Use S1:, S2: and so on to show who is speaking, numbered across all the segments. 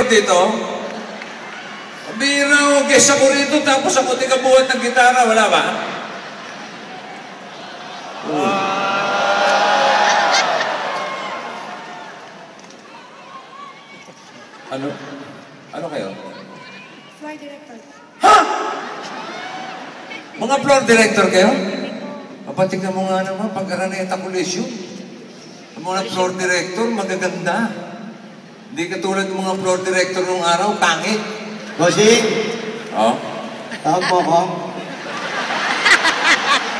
S1: director dito? Bira o, guess ako rito, tapos ako tigabuhat ng gitara, wala ba? Ano? Ano kayo?
S2: Floor director.
S1: Ha? Mga floor director kayo? Papatignan mo nga naman, pag-Araneta Coliseo. Ang mga floor director, magaganda. Hindi katulad ng mga floor director nung araw, pangit.
S3: Bossing!
S1: Oh?
S3: Tawag mo ako?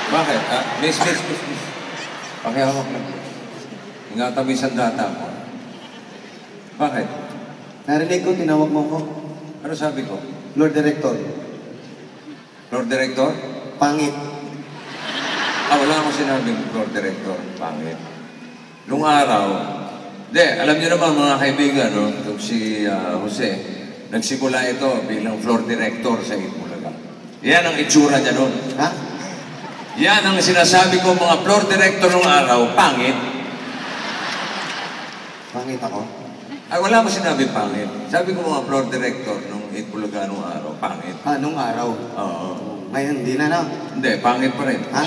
S1: Bakit? Miss. Pakihawak lang. Ingatan mo yung sandata mo. Bakit?
S3: Narinig ko, tinawag mo ako.
S1: Ano sabi ko?
S3: Lord Director.
S1: Lord Director?
S3: Pangit.
S1: Wala akong sinabing Lord Director. Pangit. Nung araw, alam niyo naman mga kaibigan, no? Itong si Jose, nagsimula ito bilang floor director sa Itbulaga. Yan ang itsura niya noon.
S3: Ha?
S1: Yan ang sinasabi ko, mga floor director nung araw, pangit.
S3: Pangit ako?
S1: Wala akong sinabi pangit. Sabi ko mga floor director nung Itbulaga nung araw, pangit.
S3: Nung araw?
S1: Oo.
S3: Ngayon, hindi na na.
S1: Hindi, pangit pa rin.
S3: Ha?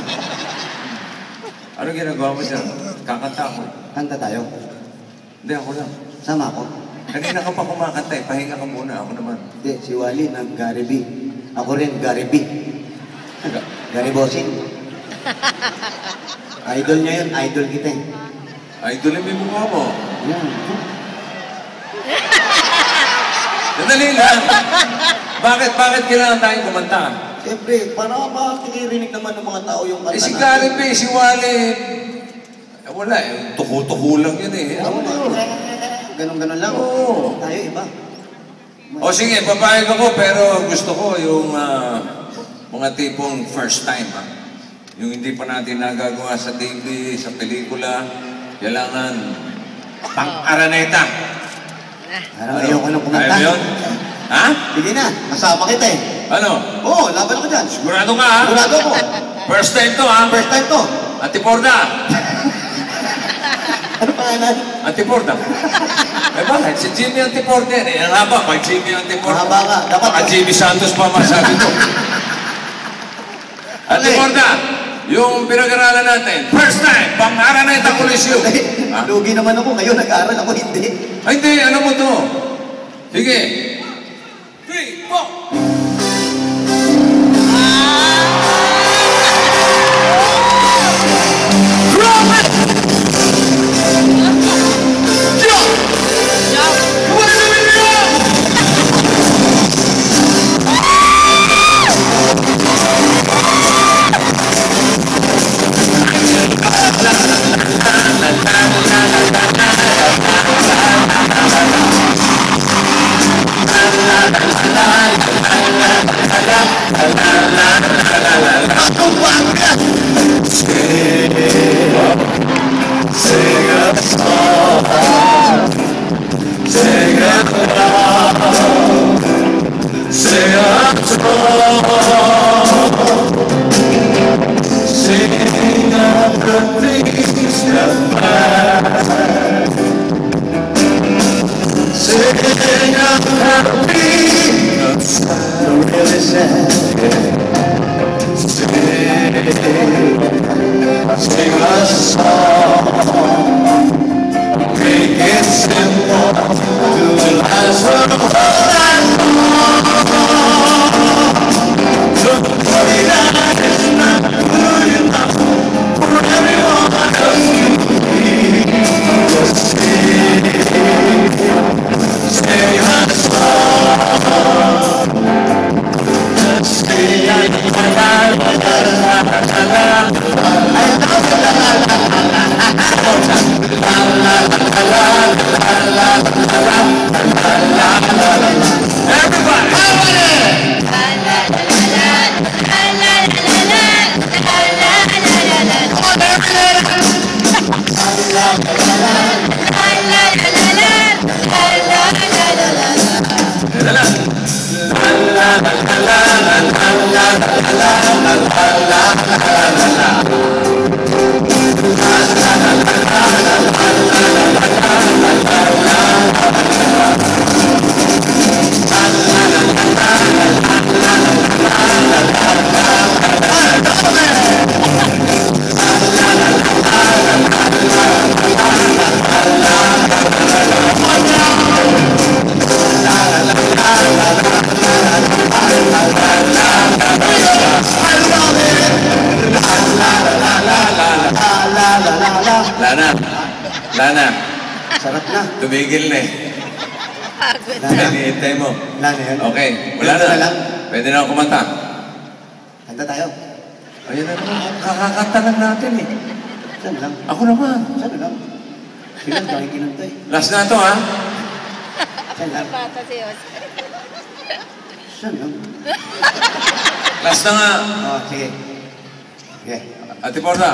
S1: Ano ginagawa mo dyan? Kakanta ako.
S3: Kanta tayo.
S1: Hindi, ako lang.
S3: Sama ako.
S1: Kanina ka pa kumakanta eh. Pahinga ka muna. Ako naman.
S3: Hindi, si Wally nag-Gary B. Ako rin, Gary B. Gary Bossing. Idol niya yun, idol kita eh.
S1: Idolin mo yung mukha mo.
S3: Yan.
S1: Nadali lang. Bakit kailangan tayong kumanta?
S3: Siyempre, para makakirinig naman ng mga tao yung kanta
S1: Si Gary B, si Wally, wala eh. Tuko-tuko lang yun eh.
S3: Ganon-ganon lang.
S1: Oo.
S3: Tayo iba.
S1: O sige, papayag ako pero gusto ko yung mga tipong first time. Yung hindi pa natin nagagawa sa TV, sa pelikula, kailangan pang-Araneta.
S3: Ayaw ko nang kumanta.
S1: Ayaw yun? Ha?
S3: Sige na, kasama kita eh.
S1: Ano?
S3: Oo, laban ako dyan.
S1: Sigurado ka ha?
S3: Sigurado ako.
S1: First time to ha?
S3: First time to.
S1: Antiporda.
S3: Ano pangalan?
S1: Antiporda. Bakit? Si Jimmy Antiporda yan eh. Ang haba, pag Jimmy Antiporda.
S3: Mahaba nga. Dapat
S1: Baka Jimmy Santos pa masabi ko. Antiporda, yung pinag-aralan natin, first time, pang-Araneta Coliseo.
S3: Lugi naman ako. Ngayon nag-aaral ako, hindi.
S1: Ay, hindi. Ano mo to? Sige. 3, 4.
S4: la la la la la la la la la la la
S1: Tumigil na eh.
S3: Wala na.
S1: Hinihintay mo.
S3: Wala na yun.
S1: Okay, wala
S3: Ganito
S1: na.
S3: lang.
S1: Pwede na ako kumanta.
S3: Kanta tayo.
S1: Ayun na naman, kakakanta lang natin eh.
S3: Sana lang.
S1: Ako naman.
S3: Sana lang. Sila dahil kinanta eh.
S1: Last na to ha.
S3: Sana lang.
S2: Bata si Jose.
S3: Sana lang.
S1: Last na nga.
S3: Oh, sige. Sige.
S1: Ate Porta.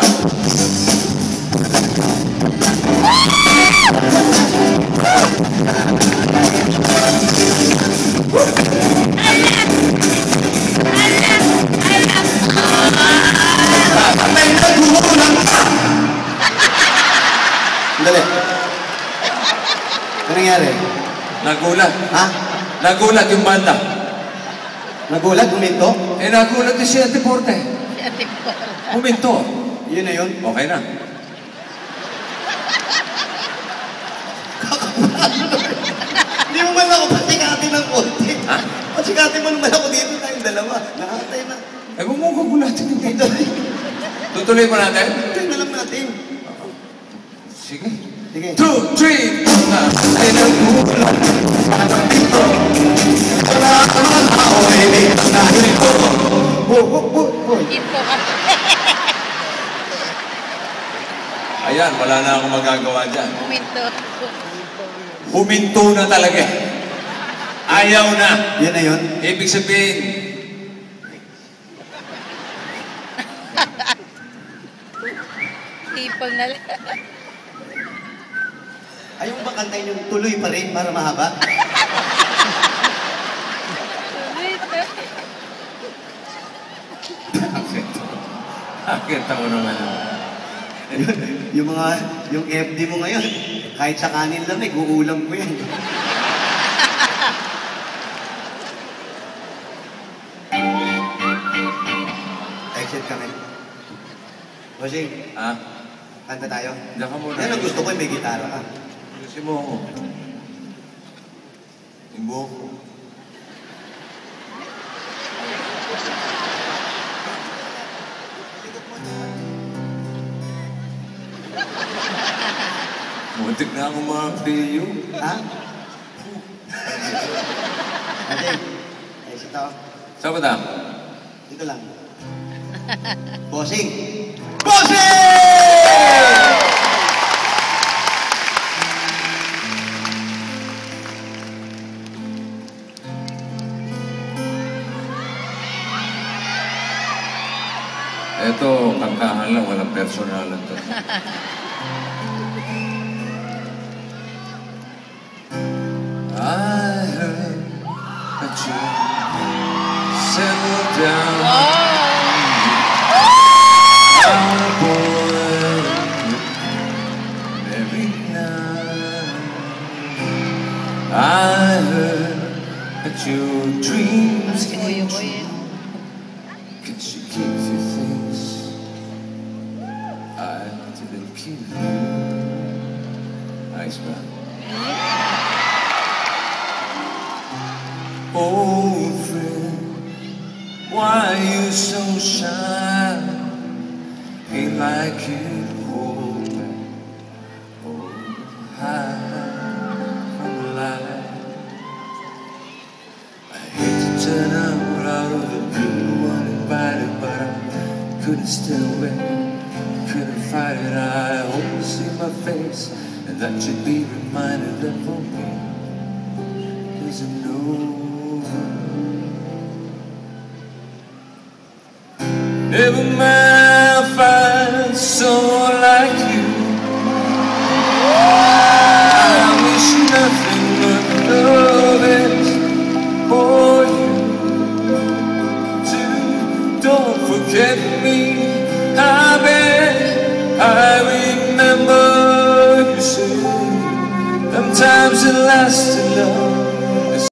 S3: Dali. Ano nangyari?
S1: Nagulat.
S3: Ha?
S1: Nagulat yung banda.
S3: Nagulat? Huminto?
S1: Eh, nagulat din si Ate Porta eh. Huminto.
S3: Yun na yun.
S1: Okay na.
S3: Hindi mo man ako pasikatin ng konti.
S1: Ha?
S3: Pasikatin mo naman ako dito tayong dalawa. Nakakatay na.
S1: Eh, huwag mo gagulatin yung dito.
S3: Ito.
S1: Tutuloy pa natin?
S3: Ito na lang natin.
S1: Sige.
S3: Sige.
S1: 2, 3, na. Ay, nagulat. Wala ka naman ako, hindi na ito.
S2: Ito ka.
S1: Ayan, wala na akong magagawa dyan.
S2: Huminto.
S1: Huminto na talaga eh. Ayaw na.
S3: Yun na yun.
S1: Ibig sabihin,
S2: Sipag na lang.
S3: Ayaw ba kantayin yung tuloy pa rin para mahaba?
S1: akit ako naman.
S3: yung FD mo ngayon, kahit sa kanin lang, uulam ko yan. Exit kami. Bossing,
S1: Ha?
S3: kanta tayo.
S1: Diyan ka muna.
S3: Yan ang gusto ko, may gitara ka.
S1: Kasi mo ako. Yung buhok ko. Muntik na akong ma-PU.
S3: Ha? Ate, exit ako.
S1: Saan ba ta?
S3: Dito lang. Bossing! Bossing!
S1: Ito, kantahan lang, walang personalan to. I heard that you settled down. Our boy, married now. I heard that your dreams came true. Can she give you things I didn't give you? Nice, man. Old friend, why you so shy? Ain't like you hold back, hold high from life. I hate to turn out of the blue uninvited, but I couldn't stay away, couldn't fight it. I hope you see my face, and that you'd be reminded of me. 'Cause I know never mind find someone like you. I wish nothing but love is for you. Don't forget me, I bet I remember you say sometimes it lasts too long.